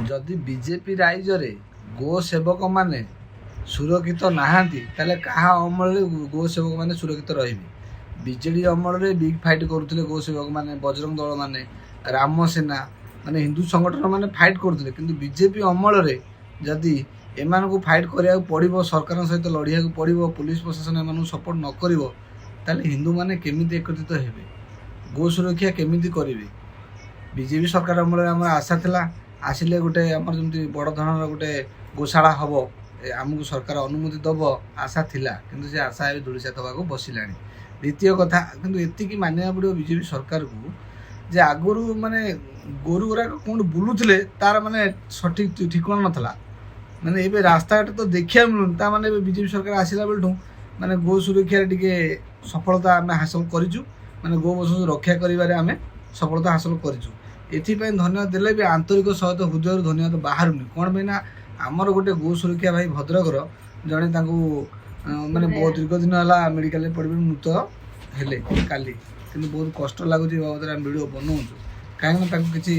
ଯଦି ବିଜେପି ରାଇଜରେ ଗୋ ସେବକ ମାନେ ସୁରକ୍ଷିତ ନାହାନ୍ତି ତାହେଲେ କାହା ଅମଳରେ ଗୋ ସେବକ ମାନେ ସୁରକ୍ଷିତ ରହିବେ? ବିଜେଡି ଅମଳରେ ବିଗ୍ ଫାଇଟ୍ କରୁଥିଲେ ଗୋ ସେବକ ମାନେ, ବଜରଙ୍ଗ ଦଳ ମାନେ, ରାମସେନା ମାନେ ହିନ୍ଦୁ ସଂଗଠନ ମାନେ ଫାଇଟ୍ କରୁଥିଲେ। କିନ୍ତୁ ବିଜେପି ଅମଳରେ ଯଦି ଏମାନଙ୍କୁ ଫାଇଟ୍ କରିବାକୁ ପଡ଼ିବ, ସରକାରଙ୍କ ସହିତ ଲଢ଼ିବାକୁ ପଡ଼ିବ, ପୁଲିସ ପ୍ରଶାସନ ଏମାନଙ୍କୁ ସପୋର୍ଟ ନ କରିବ, ତାହେଲେ ହିନ୍ଦୁମାନେ କେମିତି ଏକତ୍ରିତ ହେବେ? ଗୋ ସୁରକ୍ଷା କେମିତି କରିବେ? ବିଜେପି ସରକାର ଅମଳରେ ଆମର ଆଶା ଥିଲା, ଆସିଲେ ଗୋଟେ ଆମର ଯେମିତି ବଡ଼ ଧରଣର ଗୋଟେ ଗୋଶାଳା ହେବ, ଆମକୁ ସରକାର ଅନୁମତି ଦେବ ଆଶା ଥିଲା। କିନ୍ତୁ ସେ ଆଶା ଏବେ ଧୂଳିସାତ ହେବାକୁ ବସିଲାଣି। ଦ୍ୱିତୀୟ କଥା, କିନ୍ତୁ ଏତିକି ମାନିବାକୁ ପଡ଼ିବ ବିଜେପି ସରକାରକୁ ଯେ ଆଗରୁ ମାନେ ଗୋରୁ ଗୁଡ଼ାକ କେଉଁଠି ବୁଲୁଥିଲେ ତାର ମାନେ ସଠିକ୍ ଠିକଣା ନଥିଲା। ମାନେ ଏବେ ରାସ୍ତାଘାଟ ତ ଦେଖିବାକୁ ମିଳୁନି। ତା ମାନେ ଏବେ ବିଜେପି ସରକାର ଆସିଲା ବେଳଠୁ ମାନେ ଗୋ ସୁରକ୍ଷାରେ ଟିକେ ସଫଳତା ଆମେ ହାସଲ କରିଛୁ। ମାନେ ଗୋ ବଂଶକୁ ରକ୍ଷା କରିବାରେ ଆମେ ସଫଳତା ହାସଲ କରିଛୁ। ଏଥିପାଇଁ ଧନ୍ୟବାଦ ଦେଲେ ବି ଆନ୍ତରିକ ସହିତ ହୃଦୟରୁ ଧନ୍ୟବାଦ ବାହାରୁନି। କ'ଣ ପାଇଁ ନା ଆମର ଗୋଟେ ଗୋ ସୁରକ୍ଷା ଭାଇ ଭଦ୍ରକର ଜଣେ ତାଙ୍କୁ ମାନେ ବହୁତ ଦୀର୍ଘ ଦିନ ହେଲା ମେଡ଼ିକାଲରେ ପଡ଼ିବେ, ମୃତ ହେଲେ କାଲି। କିନ୍ତୁ ବହୁତ କଷ୍ଟ ଲାଗୁଛି ଏ ବାବଦରେ ଆମେ ଭିଡ଼ିଓ ବନଉଛୁ। କାହିଁକିନା ତାଙ୍କୁ କିଛି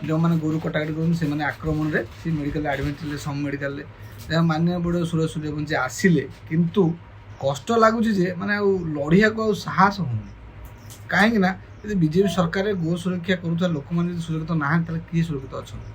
ଯେଉଁମାନେ ଗୋରୁ କଟାକଟି କରୁଛନ୍ତି ସେମାନେ ଆକ୍ରମଣରେ ସେ ମେଡ଼ିକାଲରେ ଆଡ଼ମିଟ୍ ଥିଲେ, ସମ୍ ମେଡ଼ିକାଲରେ। ଯାହା ମାନିବାକୁ ପଡ଼ିବ, ସୁରଜ ସୂର୍ଯ୍ୟବଂଶୀ ଆସିଲେ, କିନ୍ତୁ କଷ୍ଟ ଲାଗୁଛି ଯେ ମାନେ ଆଉ ଲଢ଼ିବାକୁ ଆଉ ସାହସ ହେଉନି। କାହିଁକି ନା ଯଦି ବିଜେପି ସରକାରରେ ଗୋ ସୁରକ୍ଷା କରୁଥିବା ଲୋକମାନେ ଯଦି ସୁରକ୍ଷିତ ନାହାନ୍ତି ତାହେଲେ କିଏ ସୁରକ୍ଷିତ ଅଛନ୍ତି?